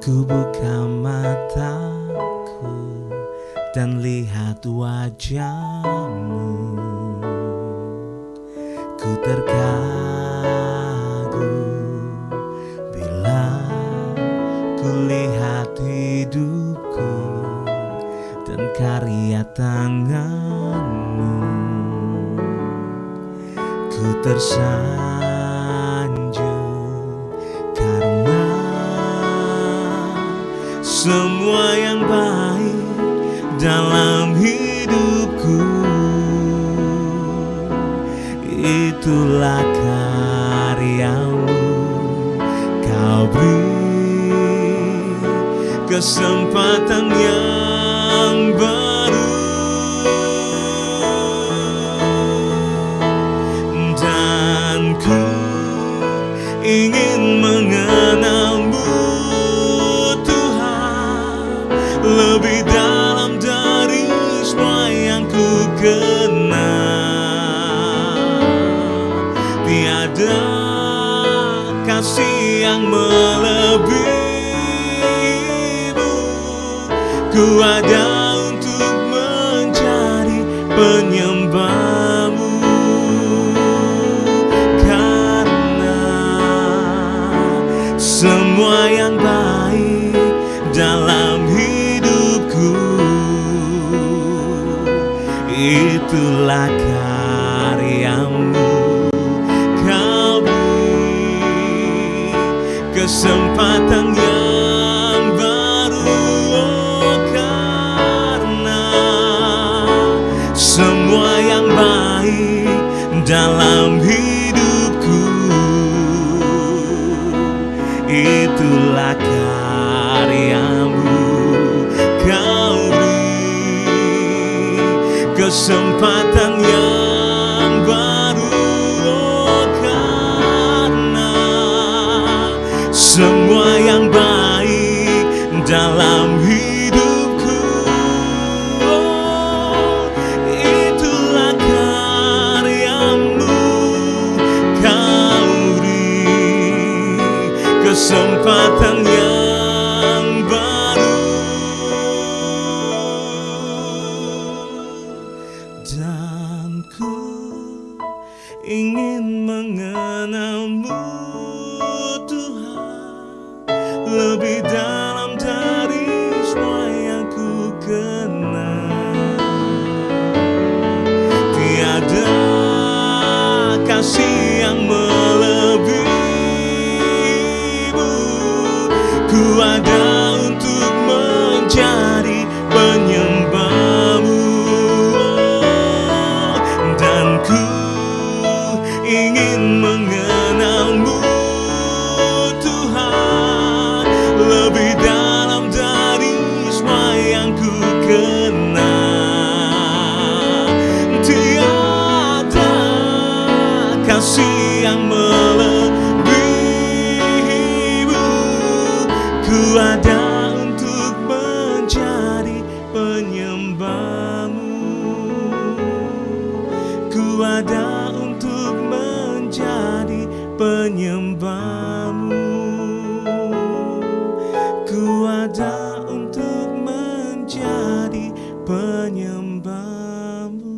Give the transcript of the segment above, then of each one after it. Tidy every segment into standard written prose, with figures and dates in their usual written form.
Ku buka mataku dan lihat wajahmu. Ku terkagum bila ku lihat hidupku dan karya tanganmu. Ku tersanjung karena semua yang baik dalam hidupku itulah karyamu. Kau beri kesempatan yang baru dan ku ingin mengenalmu Tuhan lebih dalam dari semua yang ku kenal. Tiada kasih yang melebihimu. Ku ada untuk menjadi penyembahmu karena semua yang baik dalam hidupku itulah karyamu. Kau beri kesempatan yang baru, oh, karena semua yang baik dalam hidupku itulah karyamu. Kau beri kesempatan yang baru, oh, karena semua yang baik dalam hidupku, oh, itulah karyamu. Kau beri kesempatan yang baru dan ku ingin mengenalmu Tuhan lebih dalam dari semua yang ku kenal. Tiada kasih yang melebihimu. Ku ada untuk menjadi penyembahmu dan ku ingin mengenalmu Tuhan lebih dalam dari semua yang ku kenal. Tiada kasih yang melebihimu. Ku ada untuk menjadi penyembahmu. Ku ada untuk menjadi penyembahmu. Ku ada untuk menjadi penyembahmu.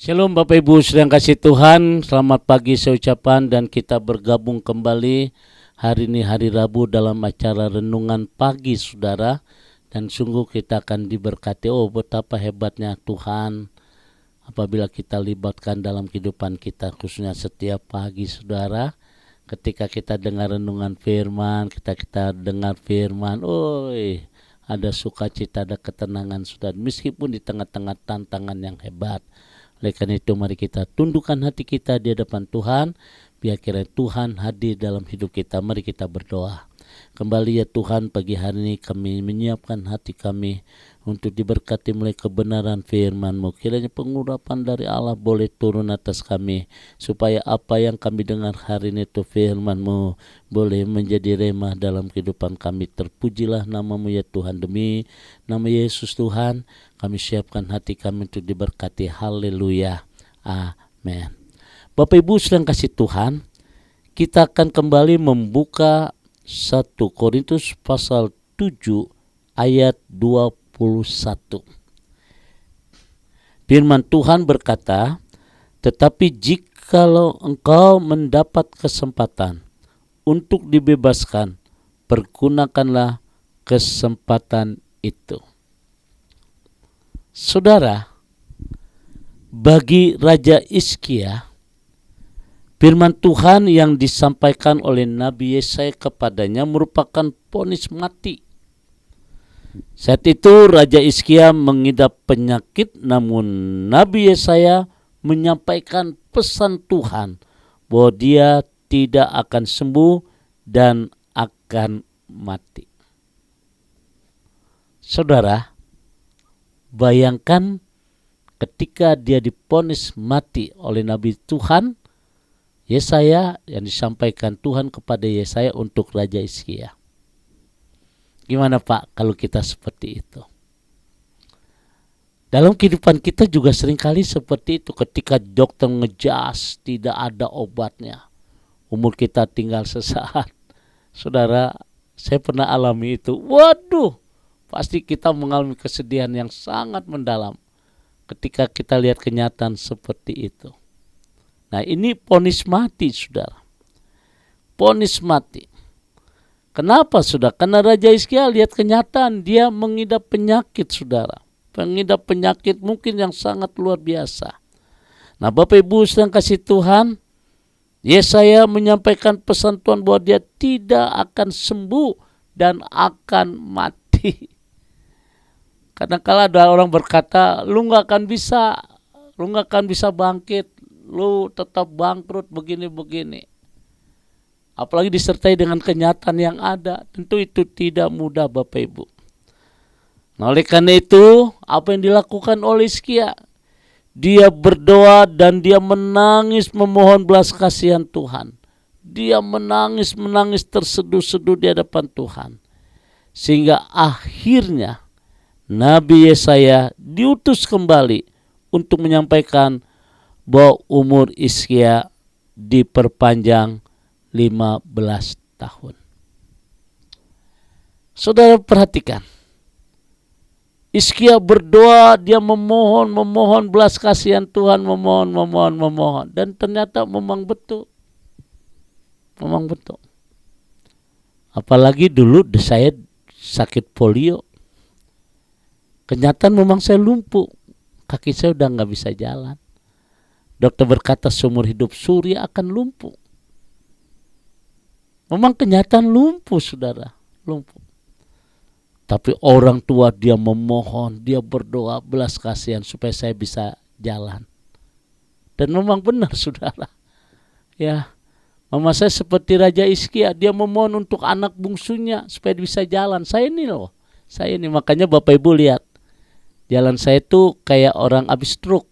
Shalom Bapak Ibu sedang kasih Tuhan, selamat pagi saya ucapkan dan kita bergabung kembali hari ini hari Rabu dalam acara Renungan Pagi Saudara. Dan sungguh kita akan diberkati, oh betapa hebatnya Tuhan apabila kita libatkan dalam kehidupan kita khususnya setiap pagi Saudara. Ketika kita dengar renungan firman, kita dengar firman, ada sukacita, ada ketenangan Saudara meskipun di tengah-tengah tantangan yang hebat. Oleh karena itu mari kita tundukkan hati kita di hadapan Tuhan, biar kiranya Tuhan hadir dalam hidup kita. Mari kita berdoa. Kembali ya Tuhan, pagi hari ini kami menyiapkan hati kami untuk diberkati mulai kebenaran firman-Mu. Kiranya pengurapan dari Allah boleh turun atas kami, supaya apa yang kami dengar hari ini itu firman-Mu boleh menjadi remah dalam kehidupan kami. Terpujilah nama-Mu ya Tuhan, demi nama Yesus Tuhan kami siapkan hati kami untuk diberkati. Haleluya, amin. Bapak Ibu sedang kasih Tuhan, kita akan kembali membuka 1 Korintus pasal 7 ayat 21. Firman Tuhan berkata, tetapi jikalau engkau mendapat kesempatan untuk dibebaskan, pergunakanlah kesempatan itu. Saudara, bagi Raja Hizkia, firman Tuhan yang disampaikan oleh Nabi Yesaya kepadanya merupakan vonis mati. Saat itu Raja Hizkia mengidap penyakit, namun Nabi Yesaya menyampaikan pesan Tuhan bahwa dia tidak akan sembuh dan akan mati. Saudara, bayangkan ketika dia divonis mati oleh Nabi Tuhan Yesaya, yang disampaikan Tuhan kepada Yesaya untuk Raja Hizkia. Gimana Pak kalau kita seperti itu? Dalam kehidupan kita juga seringkali seperti itu. Ketika dokter ngejas tidak ada obatnya, umur kita tinggal sesaat. Saudara, saya pernah alami itu. Waduh, pasti kita mengalami kesedihan yang sangat mendalam ketika kita lihat kenyataan seperti itu. Nah, ini vonis mati, saudara. Vonis mati. Kenapa, saudara? Karena Raja Hizkia lihat kenyataan, dia mengidap penyakit, saudara. Mengidap penyakit mungkin yang sangat luar biasa. Nah, Bapak Ibu sedang kasih Tuhan, Yesaya menyampaikan pesan Tuhan bahwa dia tidak akan sembuh dan akan mati. Karena kalau ada orang berkata, lu gak akan bisa bangkit, lu tetap bangkrut begini-begini. Apalagi disertai dengan kenyataan yang ada, tentu itu tidak mudah Bapak Ibu. Nah, oleh karena itu, apa yang dilakukan oleh Hizkia? Dia berdoa dan dia menangis memohon belas kasihan Tuhan. Dia menangis terseduh-seduh di hadapan Tuhan. Sehingga akhirnya Nabi Yesaya diutus kembali untuk menyampaikan bahwa umur Hizkia diperpanjang 15 tahun. Saudara perhatikan, Hizkia berdoa, dia memohon belas kasihan Tuhan, memohon, dan ternyata memang betul. Apalagi dulu saya sakit polio. Kenyataan memang saya lumpuh, kaki saya udah gak bisa jalan. Dokter berkata seumur hidup Surya akan lumpuh. Memang kenyataan lumpuh, saudara, lumpuh. Tapi orang tua dia memohon, dia berdoa belas kasihan supaya saya bisa jalan. Dan memang benar, saudara. Ya, mama saya seperti Raja Hizkia, dia memohon untuk anak bungsunya supaya bisa jalan. Saya ini, makanya Bapak Ibu lihat, jalan saya itu kayak orang habis stroke.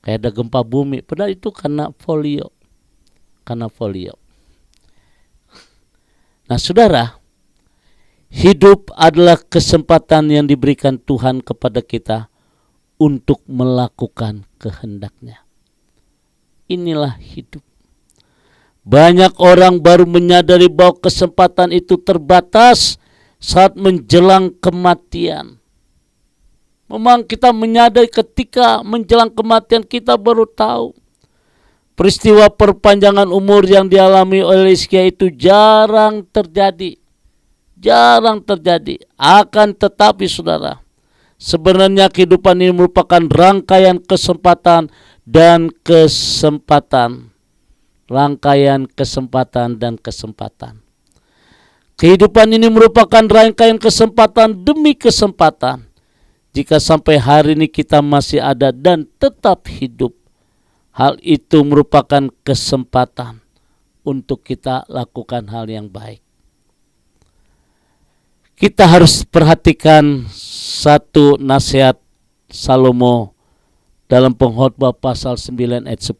Kayak ada gempa bumi, padahal itu karena polio. Nah, saudara, hidup adalah kesempatan yang diberikan Tuhan kepada kita untuk melakukan kehendak-Nya. Inilah hidup. Banyak orang baru menyadari bahwa kesempatan itu terbatas saat menjelang kematian. Memang kita menyadari ketika menjelang kematian kita baru tahu. Peristiwa perpanjangan umur yang dialami oleh Hizkia itu jarang terjadi. Akan tetapi, saudara, sebenarnya kehidupan ini merupakan rangkaian kesempatan dan kesempatan. Kehidupan ini merupakan rangkaian kesempatan demi kesempatan. Jika sampai hari ini kita masih ada dan tetap hidup, hal itu merupakan kesempatan untuk kita lakukan hal yang baik. kita harus perhatikan satu nasihat Salomo dalam Pengkhotbah pasal 9 ayat 10.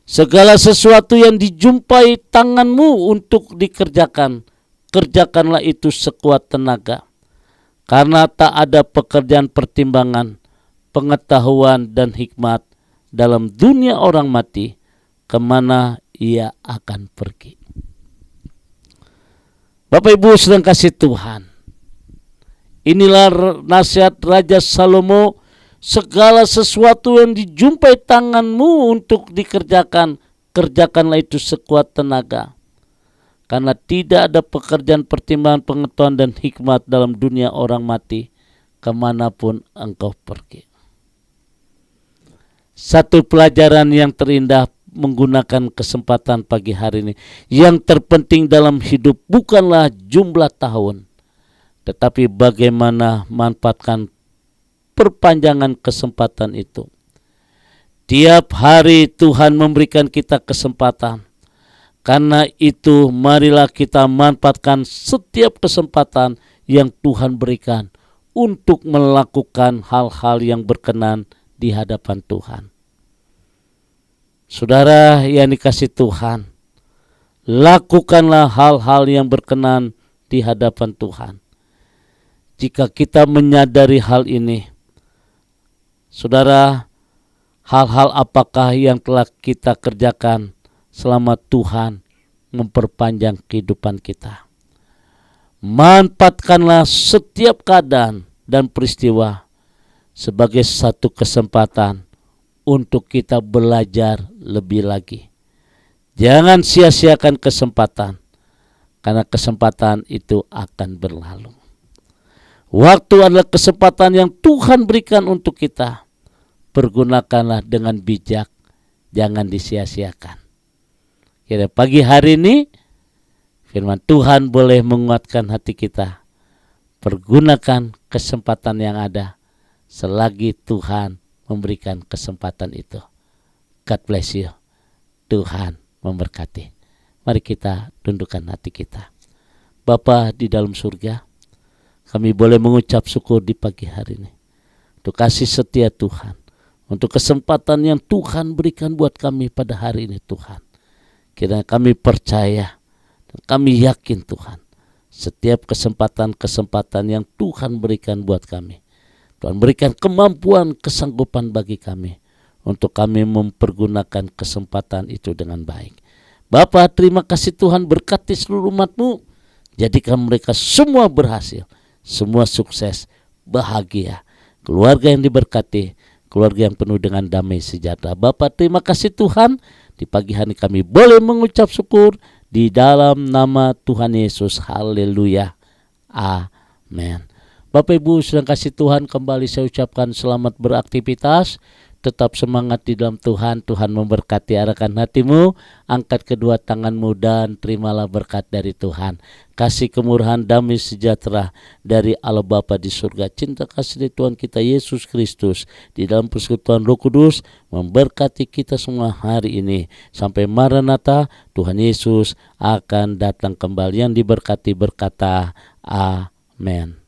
Segala sesuatu yang dijumpai tanganmu untuk dikerjakan, kerjakanlah itu sekuat tenaga. Karena tak ada pekerjaan pertimbangan, pengetahuan dan hikmat dalam dunia orang mati, kemana ia akan pergi. Bapak Ibu sedang kasih Tuhan, inilah nasihat Raja Salomo. Segala sesuatu yang dijumpai tanganmu untuk dikerjakan, kerjakanlah itu sekuat tenaga. Karena tidak ada pekerjaan pertimbangan pengetahuan dan hikmat dalam dunia orang mati, kemanapun engkau pergi. Satu pelajaran yang terindah menggunakan kesempatan pagi hari ini. Yang terpenting dalam hidup bukanlah jumlah tahun, tetapi bagaimana manfaatkan perpanjangan kesempatan itu. Tiap hari Tuhan memberikan kita kesempatan. Karena itu marilah kita manfaatkan setiap kesempatan yang Tuhan berikan untuk melakukan hal-hal yang berkenan di hadapan Tuhan. Saudara yang dikasihi Tuhan, lakukanlah hal-hal yang berkenan di hadapan Tuhan. Jika kita menyadari hal ini, saudara, hal-hal apakah yang telah kita kerjakan selama Tuhan memperpanjang kehidupan kita? Manfaatkanlah setiap keadaan dan peristiwa sebagai satu kesempatan untuk kita belajar lebih lagi. Jangan sia-siakan kesempatan, karena kesempatan itu akan berlalu. Waktu adalah kesempatan yang Tuhan berikan untuk kita. Pergunakanlah dengan bijak, jangan disia-siakan. Kira pagi hari ini firman Tuhan boleh menguatkan hati kita. Pergunakan kesempatan yang ada selagi Tuhan memberikan kesempatan itu. God bless you. Tuhan memberkati. Mari kita tundukkan hati kita. Bapa di dalam surga, kami boleh mengucap syukur di pagi hari ini untuk kasih setia Tuhan, untuk kesempatan yang Tuhan berikan buat kami pada hari ini Tuhan. Kiranya kami percaya dan kami yakin Tuhan, setiap kesempatan-kesempatan yang Tuhan berikan buat kami, Tuhan berikan kemampuan, kesanggupan bagi kami untuk kami mempergunakan kesempatan itu dengan baik. Bapa, terima kasih Tuhan, berkati seluruh umat-Mu, jadikan mereka semua berhasil, semua sukses, bahagia, keluarga yang diberkati, keluarga yang penuh dengan damai sejahtera. Bapa, terima kasih Tuhan, di pagi hari kami boleh mengucap syukur di dalam nama Tuhan Yesus. Haleluya. Amin. Bapak Ibu sedang kasih Tuhan, kembali saya ucapkan selamat beraktivitas. Tetap semangat di dalam Tuhan. Tuhan memberkati, arahkan hatimu, angkat kedua tanganmu dan terimalah berkat dari Tuhan. Kasih kemurahan, damai sejahtera dari Allah Bapa di surga, cinta kasih dari Tuhan kita Yesus Kristus di dalam persekutuan Roh Kudus memberkati kita semua hari ini. Sampai Maranatha, Tuhan Yesus akan datang kembali. Yang diberkati berkata amin.